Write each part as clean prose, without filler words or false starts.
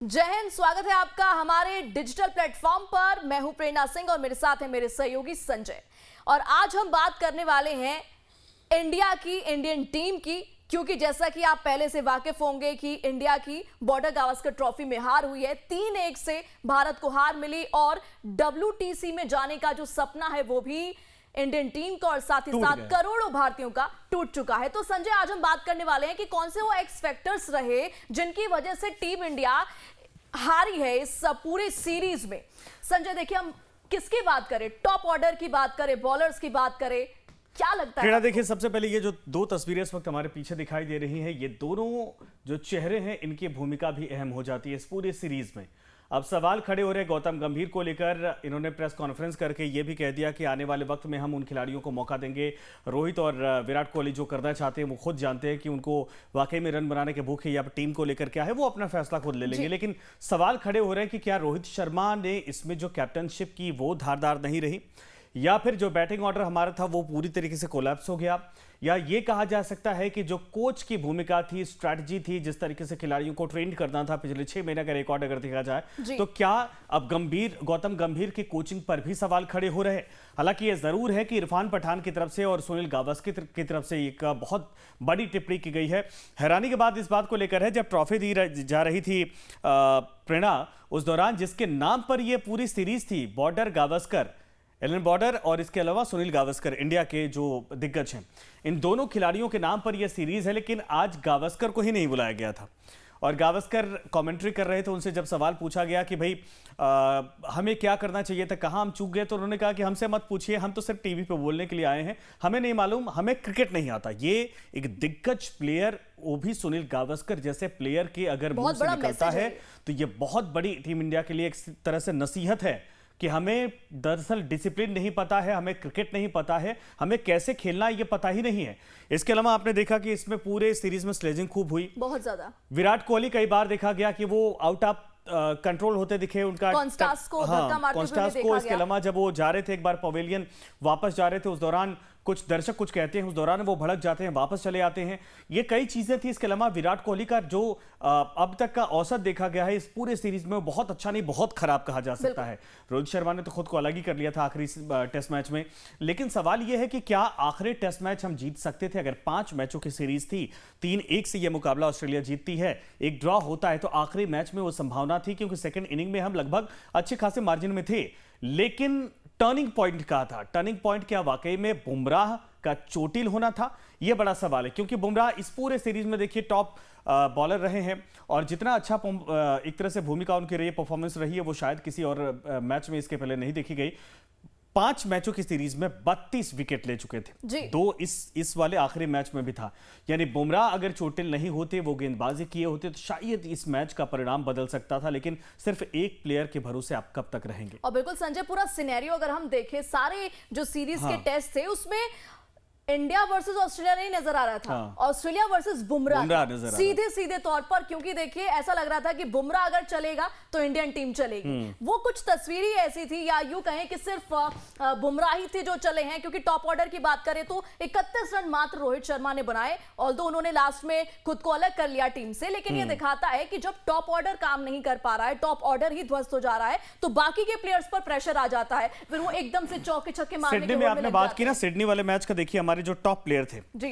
जय हिंद। स्वागत है आपका हमारे डिजिटल प्लेटफॉर्म पर। मैं हूं प्रेरणा सिंह और मेरे साथ है मेरे सहयोगी संजय। और आज हम बात करने वाले हैं इंडिया की, इंडियन टीम की, क्योंकि जैसा कि आप पहले से वाकिफ होंगे कि इंडिया की बॉर्डर गावस्कर ट्रॉफी में हार हुई है। 3-1 से भारत को हार मिली और WTC में जाने का जो सपना है वो भी इंडियन टीम का और साथ ही साथ करोड़ों भारतीयों का टूट चुका है। तो संजय, आज हम बात करने वाले हैं कि कौन से वो एक्स फैक्टर्स रहे जिनकी वजह से टीम इंडिया हारी है इस पूरे सीरीज में। संजय देखिए, हम किसकी बात करें? टॉप ऑर्डर की बात करें, बॉलर्स की बात करें, क्या लगता है? देखिए, सबसे पहले ये जो दो तस्वीरें इस वक्त हमारे पीछे दिखाई दे रही हैं, ये दोनों जो चेहरे हैं इनकी भूमिका भी अहम हो जाती है इस पूरी सीरीज में। अब सवाल खड़े हो रहे हैं गौतम गंभीर को लेकर। इन्होंने प्रेस कॉन्फ्रेंस करके ये भी कह दिया कि आने वाले वक्त में हम उन खिलाड़ियों को मौका देंगे। रोहित और विराट कोहली जो करना चाहते हैं वो खुद जानते हैं कि उनको वाकई में रन बनाने के भूख है या टीम को लेकर क्या है, वो अपना फैसला खुद ले लेंगे। लेकिन सवाल खड़े हो रहे हैं कि क्या रोहित शर्मा ने इसमें जो कैप्टनशिप की वो धारदार नहीं रही, या फिर जो बैटिंग ऑर्डर हमारा था वो पूरी तरीके से कोलैप्स हो गया, या ये कहा जा सकता है कि जो कोच की भूमिका थी, स्ट्रैटेजी थी, जिस तरीके से खिलाड़ियों को ट्रेन करना था पिछले 6 महीने का रिकॉर्ड अगर देखा जाए तो क्या अब गौतम गंभीर की कोचिंग पर भी सवाल खड़े हो रहे हैं। हालांकि ये जरूर है कि इरफान पठान की तरफ से और सुनील गावस्कर की तरफ से एक बहुत बड़ी टिप्पणी की गई है। हैरानी की बात इस बात को लेकर है, जब ट्रॉफी दी जा रही थी प्रेरणा, उस दौरान जिसके नाम पर यह पूरी सीरीज थी, बॉर्डर गावस्कर, एलन बॉर्डर और इसके अलावा सुनील गावस्कर, इंडिया के जो दिग्गज हैं, इन दोनों खिलाड़ियों के नाम पर यह सीरीज है। लेकिन आज गावस्कर को ही नहीं बुलाया गया था और गावस्कर कमेंट्री कर रहे थे। उनसे जब सवाल पूछा गया कि भाई हमें क्या करना चाहिए था, कहाँ हम चूक गए, तो उन्होंने कहा कि हमसे मत पूछिए, हम तो सिर्फ टीवी पे बोलने के लिए आए हैं, हमें नहीं मालूम, हमें क्रिकेट नहीं आता। ये एक दिग्गज प्लेयर, वो भी सुनील गावस्कर जैसे प्लेयर के अगर मुंह से निकलता है तो ये बहुत बड़ी टीम इंडिया के लिए एक तरह से नसीहत है कि हमें दरअसल डिसिप्लिन नहीं पता है, हमें क्रिकेट नहीं पता है, हमें कैसे खेलना है ये पता ही नहीं है। इसके अलावा आपने देखा कि इसमें पूरे सीरीज में स्लेजिंग खूब हुई, बहुत ज्यादा। विराट कोहली कई बार देखा गया कि वो आउट ऑफ कंट्रोल होते दिखे, उनका कॉन्स्टास को। इसके अलावा जब वो जा रहे थे एक बार पवेलियन वापस जा रहे थे, उस दौरान कुछ दर्शक कुछ कहते हैं, उस दौरान वो भड़क जाते हैं, वापस चले आते हैं। ये कई चीजें थी। इसके अलावा विराट कोहली का जो अब तक का औसत देखा गया है इस पूरे सीरीज में, वो बहुत अच्छा नहीं, बहुत खराब कहा जा सकता है। रोहित शर्मा ने तो खुद को अलग ही कर लिया था आखिरी टेस्ट मैच में। लेकिन सवाल यह है कि क्या आखिरी टेस्ट मैच हम जीत सकते थे? अगर 5 मैचों की सीरीज थी, 3-1 से यह मुकाबला ऑस्ट्रेलिया जीतती है, एक ड्रॉ होता है, तो आखिरी मैच में वो संभावना थी, क्योंकि सेकेंड इनिंग में हम लगभग अच्छे खासे मार्जिन में थे। लेकिन टर्निंग पॉइंट कहा था, टर्निंग पॉइंट क्या वाकई में बुमराह का चोटिल होना था? यह बड़ा सवाल है, क्योंकि बुमराह इस पूरे सीरीज में देखिए टॉप बॉलर रहे हैं और जितना अच्छा एक तरह से भूमिका उनकी रही, परफॉर्मेंस रही है, वो शायद किसी और मैच में इसके पहले नहीं देखी गई। 5 मैचों की सीरीज में 32 विकेट ले चुके थे, 2 इस वाले आखिरी मैच में भी था। यानी बुमराह अगर चोटिल नहीं होते, वो गेंदबाजी किए होते, तो शायद इस मैच का परिणाम बदल सकता था। लेकिन सिर्फ एक प्लेयर के भरोसे आप कब तक रहेंगे? और बिल्कुल संजय, पूरा सिनेरियो अगर हम देखें, सारे जो सीरीज के टेस्ट थे उसमें इंडिया वर्सेस ऑस्ट्रेलिया नहीं नजर आ रहा था, ऑस्ट्रेलिया वर्सेस बुमराह सीधे सीधे तौर पर। क्योंकि देखिए, ऐसा लग रहा था कि बुमराह अगर चलेगा तो इंडियन टीम चलेगी। वो कुछ तस्वीर ही ऐसी थी, या यूं कहें कि सिर्फ बुमराह ही थे जो चले हैं। क्योंकि टॉप ऑर्डर की बात करें तो 31 रन मात्र रोहित शर्मा ने बनाए, ऑल्दो उन्होंने लास्ट में खुद को अलग कर लिया टीम से। लेकिन ये दिखाता है कि जब टॉप ऑर्डर काम नहीं कर पा रहा है, टॉप ऑर्डर ही ध्वस्त हो जा रहा है, तो बाकी के प्लेयर्स पर प्रेशर आ जाता है, फिर वो एकदम से चौके छक्के मारने के। आपने बात की ना सिडनी वाले मैच का, देखिए हमारे जो टॉप प्लेयर थे जी,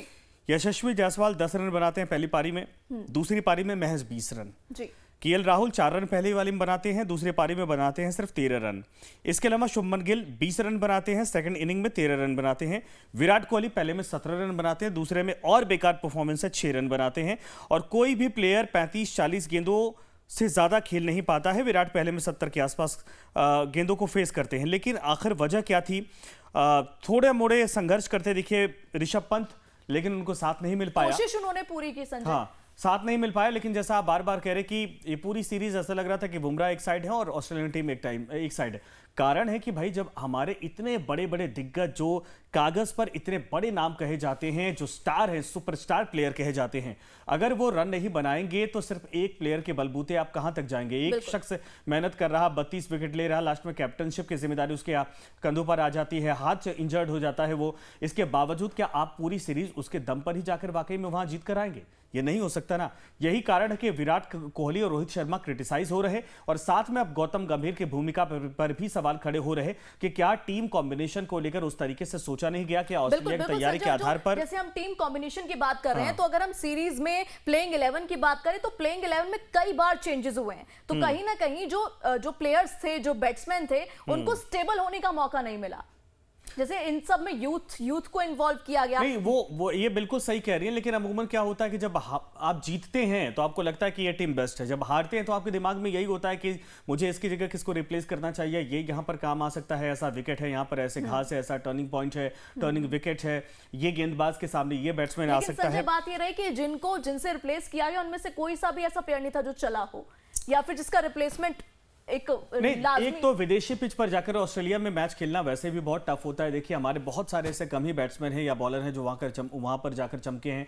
यशस्वी जायसवाल 10 रन बनाते हैं पहली पारी में, दूसरी पारी में महज 20 रन जी। केएल राहुल 4 रन पहली वाली में बनाते हैं, दूसरी पारी में बनाते हैं सिर्फ 13 रन। इसके अलावा शुभमन गिल 20 रन बनाते हैं, सेकंड इनिंग में 13 रन बनाते हैं। विराट कोहली पहले में 17 रन बनाते हैं, दूसरे में और बेकार परफॉर्मेंस है, 6 रन बनाते हैं। और कोई भी प्लेयर 35-40 गेंदों से ज्यादा खेल नहीं पाता है। विराट पहले में 70 के आसपास गेंदों को फेस करते हैं। लेकिन आखिर वजह क्या थी? थोड़े मोड़े संघर्ष करते दिखे ऋषभ पंत, लेकिन उनको साथ नहीं मिल पाया। कोशिश उन्होंने पूरी की संजय, हाँ, साथ नहीं मिल पाया। लेकिन जैसा आप बार बार कह रहे कि ये पूरी सीरीज ऐसा लग रहा था कि बुमराह एक साइड है और ऑस्ट्रेलियन टीम एक साइड है। कारण है कि भाई जब हमारे इतने बड़े बड़े दिग्गज जो कागज पर इतने बड़े नाम कहे जाते हैं, जो स्टार हैं, सुपरस्टार प्लेयर कहे जाते हैं, अगर वो रन नहीं बनाएंगे तो सिर्फ एक प्लेयर के बलबूते आप कहां तक जाएंगे। एक शख्स मेहनत कर रहा, 32 विकेट ले रहा, लास्ट में कैप्टनशिप की जिम्मेदारी उसके कंधों पर आ जाती है, हाथ इंजर्ड हो जाता है वो, इसके बावजूद क्या आप पूरी सीरीज उसके दम पर ही जाकर वाकई में वहां जीत कर आएंगे? ये नहीं हो सकता ना। यही कारण है कि विराट कोहली और रोहित शर्मा क्रिटिसाइज हो रहे, और साथ में अब गौतम गंभीर की भूमिका पर भी सवाल खड़े हो रहे कि क्या टीम कॉम्बिनेशन को लेकर उस तरीके से सोचा नहीं गया कि ऑस्ट्रेलिया की तैयारी के आधार पर, जैसे हम टीम कॉम्बिनेशन की बात कर रहे हैं, तो अगर हम सीरीज में प्लेइंग 11 की बात करें तो प्लेइंग 11 में कई बार चेंजेस हुए हैं, तो कहीं ना कहीं जो प्लेयर्स थे, जो बैट्समैन थे, उनको स्टेबल होने का मौका नहीं मिला। जैसे इन सब में यूथ को इन्वॉल्व किया गया। नहीं, वो ये बिल्कुल सही कह रही है, लेकिन अमूमन क्या होता है कि जब आप जीतते हैं तो आपको लगता है कि ये टीम बेस्ट है, जब हारते हैं तो आपके दिमाग में यही होता है कि मुझे इसकी जगह किसको रिप्लेस करना चाहिए, ये यहाँ पर काम आ सकता है, ऐसा विकेट है यहाँ पर, ऐसे घास है, ऐसा टर्निंग पॉइंट है, टर्निंग विकेट है, ये गेंदबाज के सामने ये बैट्समैन आ सकता है। बात ये रही कि जिनसे रिप्लेस किया गया उनमें से कोई सा भी ऐसा प्लेयर नहीं था जो चला हो, या फिर जिसका रिप्लेसमेंट एक तो विदेशी पिच पर जाकर ऑस्ट्रेलिया में मैच खेलना वैसे भी बहुत टफ होता है। देखिए, हमारे बहुत सारे ऐसे कम ही बैट्समैन हैं या बॉलर हैं जो वहां पर जाकर चमके हैं।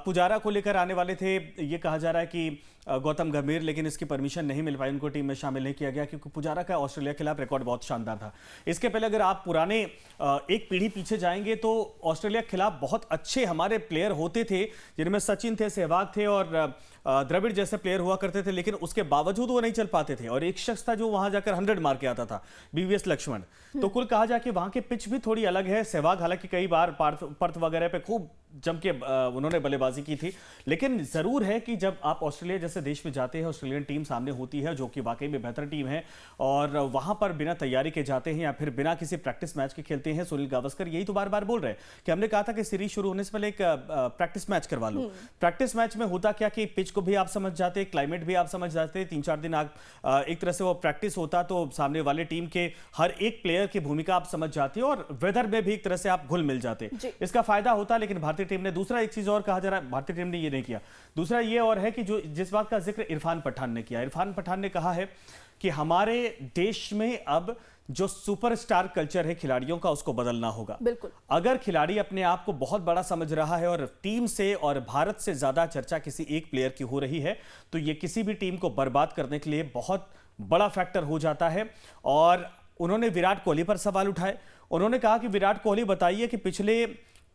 पुजारा को लेकर आने वाले थे, ये कहा जा रहा है कि गौतम गंभीर, लेकिन इसकी परमिशन नहीं मिल पाई, उनको टीम में शामिल नहीं किया गया क्योंकि पुजारा का ऑस्ट्रेलिया के खिलाफ रिकॉर्ड बहुत शानदार था। इसके पहले अगर आप पुराने एक पीढ़ी पीछे जाएंगे तो ऑस्ट्रेलिया के खिलाफ बहुत अच्छे हमारे प्लेयर होते थे, जिनमें सचिन थे, सहवाग थे और द्रविड़ जैसे प्लेयर हुआ करते थे, लेकिन उसके बावजूद वो नहीं चल पाते थे। और एक शख्स था जो वहां जाकर 100 मार के आता था, बीवीएस लक्ष्मण। तो कुल कहा जाए कि वहां के पिच भी थोड़ी अलग है। सहवाग हालांकि कई बार पर्थ वगैरह पे खूब जम के उन्होंने बल्लेबाजी की थी, लेकिन जरूर है कि जब आप ऑस्ट्रेलिया जैसे देश में जाते हैं, ऑस्ट्रेलियन टीम सामने होती है जो कि वाकई में बेहतर टीम है, और वहां पर बिना तैयारी के जाते हैं या फिर बिना किसी प्रैक्टिस मैच के खेलते हैं। सुनील गावस्कर यही तो बार बार बोल रहे हैं कि हमने कहा था कि सीरीज शुरू होने से पहले एक प्रैक्टिस मैच करवा लो। प्रैक्टिस मैच में होता क्या कि पिच को भी आप समझ जाते, क्लाइमेट भी आप समझ जाते, 3-4 दिन आप एक तरह से वो प्रैक्टिस होता तो सामने वाले टीम के हर एक प्लेयर की भूमिका आप समझ जाते और वेदर में भी एक तरह से आप घुल मिल जाते, इसका फायदा होता। लेकिन भारतीय टीम ने दूसरा एक चीज और कहा जा रहा है, भारतीय टीम ने ये नहीं किया। दूसरा ये और है कि जो जिस बात का जिक्र इरफान पठान ने किया, इरफान पठान ने कहा है कि हमारे देश में अब जो सुपरस्टार कल्चर है खिलाड़ियों का, उसको बदलना होगा। बिल्कुल। अगर खिलाड़ी अपने आप को बहुत बड़ा समझ रहा है और टीम से और भारत से ज्यादा चर्चा किसी एक प्लेयर की हो रही है, तो ये किसी भी टीम को बर्बाद करने के लिए बहुत बड़ा फैक्टर हो जाता है। और उन्होंने विराट कोहली पर सवाल उठाए। उन्होंने कहा कि विराट कोहली बताइए कि पिछले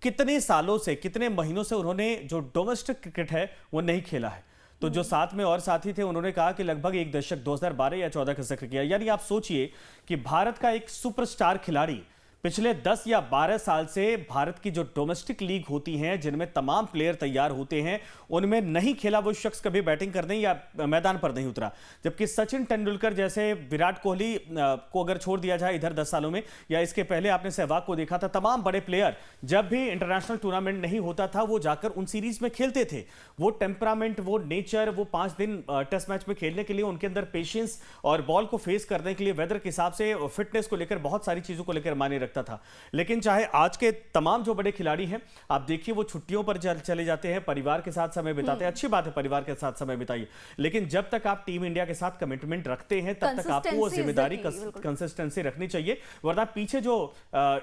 कितने सालों से, कितने महीनों से उन्होंने जो डोमेस्टिक क्रिकेट है वो नहीं खेला है। तो जो साथ में और साथी थे उन्होंने कहा कि लगभग एक दशक 2012 या 14 का जिक्र किया। यानी आप सोचिए कि भारत का एक सुपरस्टार खिलाड़ी पिछले 10 या 12 साल से भारत की जो डोमेस्टिक लीग होती हैं, जिनमें तमाम प्लेयर तैयार होते हैं, उनमें नहीं खेला वो शख्स, कभी बैटिंग करने या मैदान पर नहीं उतरा। जबकि सचिन तेंदुलकर जैसे, विराट कोहली को अगर छोड़ दिया जाए इधर 10 सालों में, या इसके पहले आपने सहवाग को देखा था, तमाम बड़े प्लेयर जब भी इंटरनेशनल टूर्नामेंट नहीं होता था वो जाकर उन सीरीज में खेलते थे। वो टेम्परामेंट, वो नेचर, वो 5 दिन टेस्ट मैच में खेलने के लिए उनके अंदर पेशेंस और बॉल को फेस करने के लिए वेदर के हिसाब से, फिटनेस को लेकर, बहुत सारी चीजों को लेकर मायने रखता था। लेकिन चाहे आज के तमाम जो बड़े खिलाड़ी हैं, आप देखिए वो छुट्टियों पर चले जाते हैं, परिवार के साथ समय बिताते हैं। अच्छी बात है, परिवार के साथ समय बिताइए, लेकिन जब तक आप टीम इंडिया के साथ कमिटमेंट रखते हैं तब तक आपको वो जिम्मेदारी, कंसिस्टेंसी रखनी चाहिए। वरना पीछे जो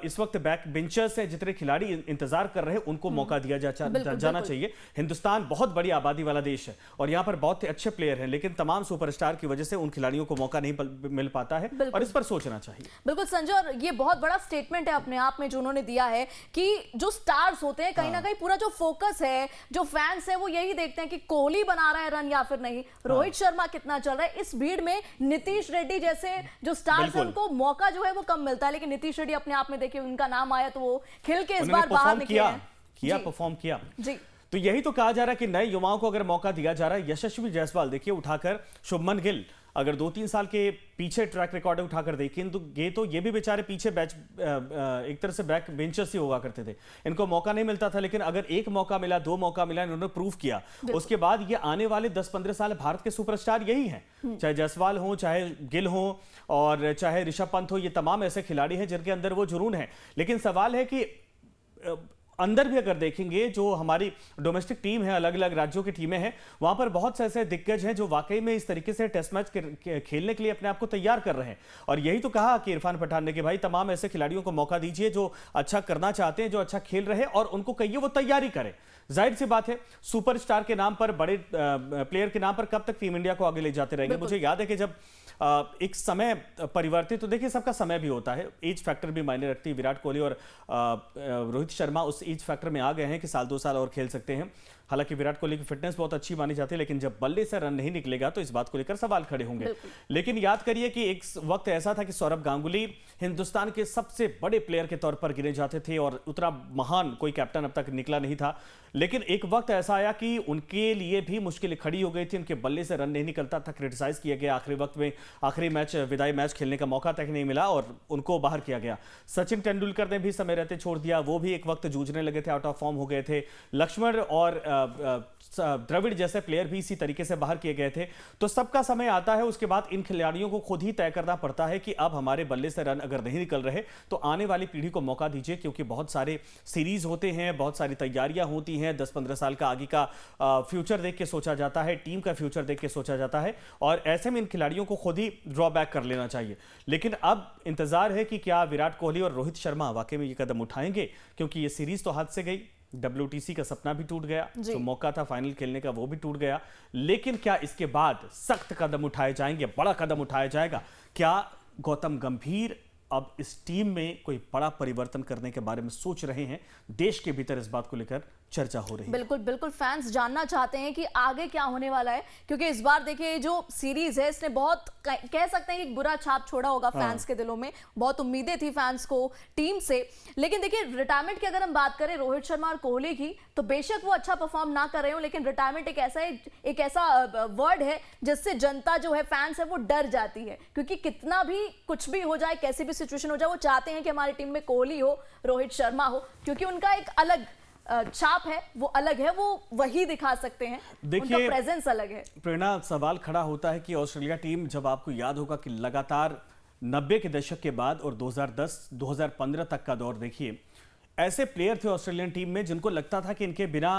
इस वक्त बैक बेंचर्स हैं, जितने खिलाड़ी इंतजार कर रहे हैं, उनको मौका दिया जाना चाहिए। हिंदुस्तान बहुत बड़ी आबादी वाला देश है और यहाँ पर बहुत अच्छे प्लेयर हैं, लेकिन तमाम सुपरस्टार की वजह से उन खिलाड़ियों को मौका नहीं मिल पाता है और इस पर सोचना चाहिए। बिल्कुल संजय, और ये बहुत बड़ा स्टेटमेंट है अपने आप में जो उन्होंने दिया है कि जो स्टार्स होते हैं, कहीं ना कहीं पूरा जो फोकस है, जो फैंस है, वो यही देखते हैं कि कोहली बना रहा है रन या फिर नहीं, रोहित शर्मा कितना चल रहा है। इस भीड़ में नीतीश रेड्डी जैसे जो स्टार्स हैं, उनको मौका जो है वो कम मिलता है। लेकिन नीतीश रेड्डी अपने आप में देखिए, उनका नाम आया तो वो खिल के इस बार बाहर निकले, परफॉर्म किया जी। तो यही तो कहा जा रहा है कि नए युवाओं को अगर मौका दिया जा रहा है। यशस्वी जायसवाल देखिए उठाकर, शुभमन गिल अगर 2-3 साल के पीछे ट्रैक रिकॉर्ड उठाकर देखें तो ये भी बेचारे पीछे एक तरह से बैक बेंचर्स ही हुआ करते थे, इनको मौका नहीं मिलता था। लेकिन अगर एक मौका मिला, 2 मौका मिला, इन्होंने प्रूव किया। उसके बाद ये आने वाले 10-15 साल भारत के सुपरस्टार यही हैं, चाहे जायसवाल हो, चाहे गिल हो और चाहे ऋषभ पंत हो। ये तमाम ऐसे खिलाड़ी हैं जिनके अंदर वो जुनून है। लेकिन सवाल है कि अंदर भी अगर देखेंगे जो हमारी डोमेस्टिक टीम है, अलग अलग राज्यों की टीमें हैं, वहां पर बहुत से ऐसे दिग्गज हैं जो वाकई में इस तरीके से टेस्ट मैच खेलने के लिए अपने आप को तैयार कर रहे हैं। और यही तो कहा कि इरफान पठान ने कि भाई तमाम ऐसे खिलाड़ियों को मौका दीजिए जो अच्छा करना चाहते हैं, जो अच्छा खेल रहे हैं, और उनको कहिए वो तैयारी करें। जाहिर सी बात है, सुपरस्टार के नाम पर, बड़े प्लेयर के नाम पर कब तक टीम इंडिया को आगे ले जाते रहेंगे। मुझे याद है कि जब एक समय परिवर्तित, तो देखिए सबका समय भी होता है, एज फैक्टर भी मायने रखती है। विराट कोहली और रोहित शर्मा उस एज फैक्टर में आ गए हैं कि साल 2 साल और खेल सकते हैं। हालांकि विराट कोहली की फिटनेस बहुत अच्छी मानी जाती है, लेकिन जब बल्ले से रन नहीं निकलेगा तो इस बात को लेकर सवाल खड़े होंगे। लेकिन याद करिए कि एक वक्त ऐसा था कि सौरभ गांगुली हिंदुस्तान के सबसे बड़े प्लेयर के तौर पर गिने जाते थे और उतना महान कोई कैप्टन अब तक निकला नहीं था। लेकिन एक वक्त ऐसा आया कि उनके लिए भी मुश्किलें खड़ी हो गई थी, उनके बल्ले से रन नहीं निकलता था, क्रिटिसाइज किया गया। आखिरी वक्त में आखिरी मैच, विदाई मैच खेलने का मौका तक नहीं मिला और उनको बाहर किया गया। सचिन तेंदुलकर ने भी समय रहते छोड़ दिया, वो भी एक वक्त जूझने लगे थे, आउट ऑफ फॉर्म हो गए थे। लक्ष्मण और द्रविड़ जैसे प्लेयर भी इसी तरीके से बाहर किए गए थे। तो सबका समय आता है, उसके बाद इन खिलाड़ियों को खुद ही तय करना पड़ता है कि अब हमारे बल्ले से रन अगर नहीं निकल रहे तो आने वाली पीढ़ी को मौका दीजिए, क्योंकि बहुत सारे सीरीज होते हैं, बहुत सारी तैयारियां होती हैं, 10-15 साल का आगे का फ्यूचर देख के सोचा जाता है, टीम का फ्यूचर देख के सोचा जाता है, और ऐसे में इन खिलाड़ियों को खुद ही ड्रॉबैक कर लेना चाहिए। लेकिन अब इंतजार है कि क्या विराट कोहली और रोहित शर्मा वाकई में ये कदम उठाएंगे, क्योंकि ये सीरीज तो हाथ से गई, WTC का सपना भी टूट गया, जो मौका था फाइनल खेलने का वो भी टूट गया। लेकिन क्या इसके बाद सख्त कदम उठाए जाएंगे, बड़ा कदम उठाया जाएगा? क्या गौतम गंभीर अब इस टीम में कोई बड़ा परिवर्तन करने के बारे में सोच रहे हैं? देश के भीतर इस बात को लेकर चर्चा हो रही है। बिल्कुल बिल्कुल, फैंस जानना चाहते हैं कि आगे क्या होने वाला है, क्योंकि इस बार देखिए जो सीरीज है इसने बहुत कह सकते हैं कि एक बुरा छाप छोड़ा होगा फैंस के दिलों में। बहुत उम्मीदें थी फैंस को टीम से, लेकिन देखिए रिटायरमेंट की अगर हम बात करें रोहित शर्मा और कोहली की, तो बेशक वो अच्छा परफॉर्म ना कर रहे हो, लेकिन रिटायरमेंट एक ऐसा वर्ड है जिससे जनता जो है, फैंस है, वो डर जाती है। क्योंकि कितना भी कुछ भी हो जाए, कैसी भी सिचुएशन हो जाए, वो चाहते हैं कि हमारी टीम में कोहली हो, रोहित शर्मा हो, क्योंकि उनका एक अलग छाप है, वो अलग है, वो वही दिखा सकते हैं, उनका प्रेजेंस अलग है। प्रेरणा, सवाल खड़ा होता है कि ऑस्ट्रेलिया टीम, जब आपको याद होगा कि लगातार 90 के दशक के बाद और 2010-2015 तक का दौर देखिए, ऐसे प्लेयर थे ऑस्ट्रेलियन टीम में जिनको लगता था कि इनके बिना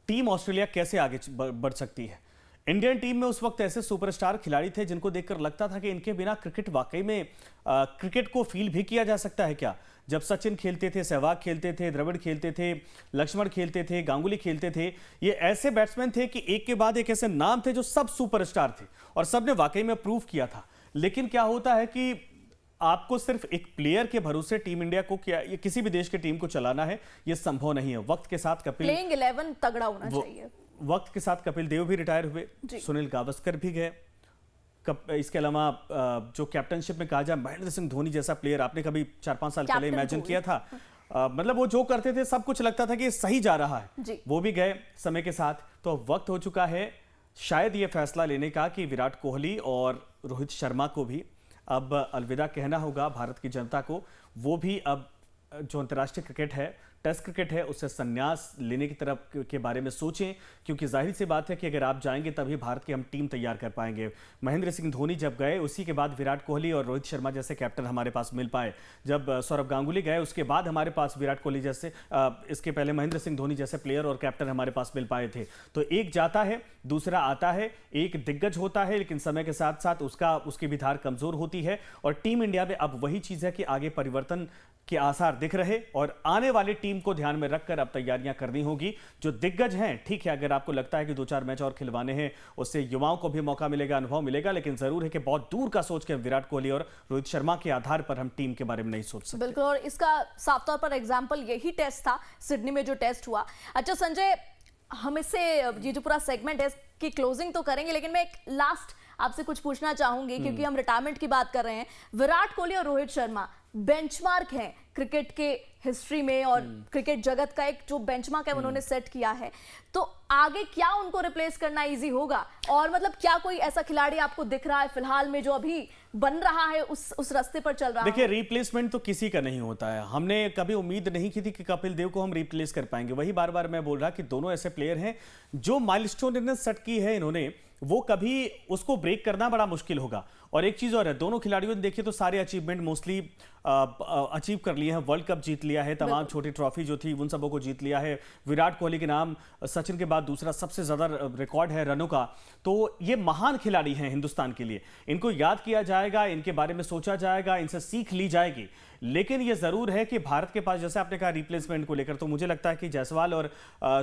टीम ऑस्ट्रेलिया कैसे आगे बढ़ सकती है। इंडियन टीम में उस वक्त ऐसे सुपरस्टार खिलाड़ी थे जिनको देखकर लगता था कि इनके बिना क्रिकेट वाकई में क्रिकेट को फील भी किया जा सकता है क्या। जब सचिन खेलते थे, सहवाग खेलते थे, द्रविड़ खेलते थे, लक्ष्मण खेलते थे, गांगुली खेलते थे, ये ऐसे बैट्समैन थे कि एक के बाद एक ऐसे नाम थे जो सब सुपरस्टार थे और सबने वाकई में प्रूव किया था। लेकिन क्या होता है कि आपको सिर्फ एक प्लेयर के भरोसे टीम इंडिया को, क्या ये किसी भी देश की टीम को चलाना है, ये संभव नहीं है। वक्त के साथ प्लेइंग 11 तगड़ा होना चाहिए। वक्त के साथ कपिल देव भी रिटायर हुए, सुनील गावस्कर भी गए, इसके अलावा जो कैप्टनशिप में कहा जाए, महेंद्र सिंह धोनी जैसा प्लेयर आपने कभी 4-5 साल पहले इमेजिन किया था? मतलब वो जो करते थे सब कुछ लगता था कि सही जा रहा है, वो भी गए समय के साथ। तो वक्त हो चुका है शायद ये फैसला लेने का कि विराट कोहली और रोहित शर्मा को भी अब अलविदा कहना होगा भारत की जनता को। वो भी अब जो अंतर्राष्ट्रीय क्रिकेट है, टेस्ट क्रिकेट है, उससे संन्यास लेने की तरफ के बारे में सोचें, क्योंकि जाहिर सी बात है कि अगर आप जाएंगे तभी भारत की हम टीम तैयार कर पाएंगे। महेंद्र सिंह धोनी जब गए, उसी के बाद विराट कोहली और रोहित शर्मा जैसे कैप्टन हमारे पास मिल पाए। जब सौरभ गांगुली गए, उसके बाद हमारे पास विराट कोहली जैसे, इसके पहले महेंद्र सिंह धोनी जैसे प्लेयर और कैप्टन हमारे पास मिल पाए थे। तो एक जाता है, दूसरा आता है, एक दिग्गज होता है, लेकिन समय के साथ साथ उसकी भी धार कमजोर होती है। और टीम इंडिया में अब वही चीज है कि आगे परिवर्तन के आसार दिख रहे, और आने वाली टीम को ध्यान में रखकर अब तैयारियां करनी होगी। जो दिग्गज हैं, ठीक है, अगर आपको लगता है कि 2-4 मैच और खिलवाने हैं, उससे युवाओं को भी मौका मिलेगा, अनुभव मिलेगा, लेकिन जरूर है कि बहुत दूर का सोच के विराट कोहली और रोहित शर्मा के आधार पर हम टीम के बारे में नहीं सोच सकते। बिल्कुल, और इसका साफ तौर पर एग्जाम्पल यही टेस्ट था, सिडनी में जो टेस्ट हुआ। अच्छा संजय, हम इससे ये जो पूरा सेगमेंट है की क्लोजिंग तो करेंगे, लेकिन मैं एक लास्ट आपसे कुछ पूछना चाहूंगी, क्योंकि हम रिटायरमेंट की बात कर रहे हैं। विराट कोहली और रोहित शर्मा बेंचमार्क हैं क्रिकेट के हिस्ट्री में, और क्रिकेट जगत का एक जो बेंचमार्क है उन्होंने सेट किया है। तो आगे क्या उनको रिप्लेस करना इजी होगा, और मतलब क्या कोई ऐसा खिलाड़ी आपको दिख रहा है फिलहाल में जो अभी बन रहा है, उस रास्ते पर चल रहा है? देखिए, रिप्लेसमेंट तो किसी का नहीं होता है। हमने कभी उम्मीद नहीं की थी कि कपिल देव को हम रिप्लेस कर पाएंगे। वही बार बार मैं बोल रहा कि दोनों ऐसे प्लेयर हैं जो माइलस्टोन इन्होंने सेट की है इन्होंने वो कभी उसको ब्रेक करना बड़ा मुश्किल होगा। और एक चीज और है, दोनों खिलाड़ियों ने देखिए तो सारे अचीवमेंट मोस्टली अचीव कर लिए हैं। वर्ल्ड कप जीत लिया है, तमाम छोटी ट्रॉफी जो थी उन सबों को जीत लिया है। विराट कोहली के नाम सचिन के बाद दूसरा सबसे ज्यादा रिकॉर्ड है रनों का। तो ये महान खिलाड़ी हैं हिंदुस्तान के लिए, इनको याद किया जाएगा, इनके बारे में सोचा जाएगा, इनसे सीख ली जाएगी। लेकिन ये जरूर है कि भारत के पास, जैसे आपने कहा रिप्लेसमेंट को लेकर, तो मुझे लगता है कि जायसवाल और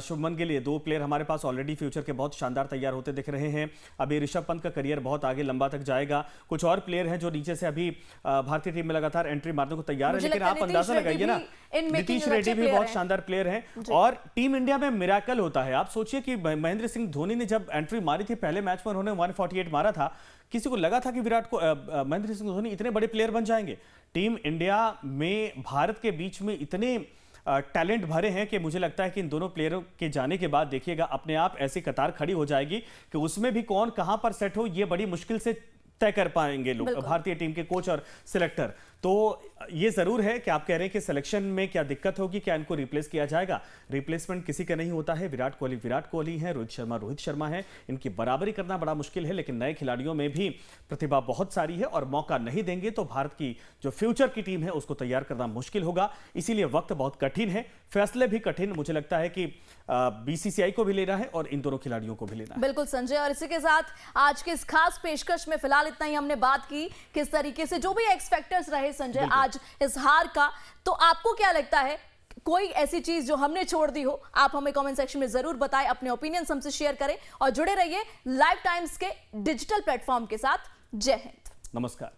शुभमन गिल, ये दो प्लेयर हमारे पास ऑलरेडी फ्यूचर के बहुत शानदार तैयार होते दिख रहे हैं। अभी ऋषभ पंत का करियर बहुत आगे लंबा तक जाएगा। कुछ और प्लेयर हैं जो नीचे से अभी भारतीय टीम में लगातार एंट्री मारने को तैयार है। लेकिन आप अंदाजा लगाइए ना, नीतीश रेड्डी भी बहुत शानदार प्लेयर हैं। और टीम इंडिया में मिराकल होता है। आप सोचिए कि महेंद्र सिंह धोनी ने जब एंट्री मारी थी पहले मैच में, उन्होंने 148 मारा था, किसी को लगा था कि महेंद्र सिंह धोनी इतने बड़े प्लेयर बन जाएंगे? टीम इंडिया में भारत के बीच में इतने टैलेंट भरे हैं कि मुझे लगता है कि इन दोनों प्लेयरों के जाने के बाद देखिएगा अपने आप ऐसी कतार खड़ी हो जाएगी कि उसमें भी कौन कहां पर सेट हो, ये बड़ी मुश्किल से तय कर पाएंगे लोग, भारतीय टीम के कोच और सिलेक्टर। तो ये जरूर है कि आप कह रहे हैं कि सिलेक्शन में क्या दिक्कत होगी, क्या इनको रिप्लेस किया जाएगा? रिप्लेसमेंट किसी का नहीं होता है। विराट कोहली हैं, रोहित शर्मा हैं, इनकी बराबरी करना बड़ा मुश्किल है। लेकिन नए खिलाड़ियों में भी प्रतिभा बहुत सारी है और मौका नहीं देंगे तो भारत की जो फ्यूचर की टीम है उसको तैयार करना मुश्किल होगा। इसीलिए वक्त बहुत कठिन है, फैसले भी कठिन मुझे लगता है कि बीसीसीआई को भी लेना है और इन दोनों खिलाड़ियों को भी लेना है। बिल्कुल संजय, और इसी के साथ आज के इस खास पेशकश में फिलहाल इतना ही हमने बात की किस तरीके से जो भी एक्स फैक्टर्स रहे संजय आज इस हार का। तो आपको क्या लगता है, कोई ऐसी चीज जो हमने छोड़ दी हो? आप हमें कमेंट सेक्शन में जरूर बताएं, अपने ओपिनियंस हमसे शेयर करें और जुड़े रहिए लाइव टाइम्स के डिजिटल प्लेटफॉर्म के साथ। जय हिंद, नमस्कार।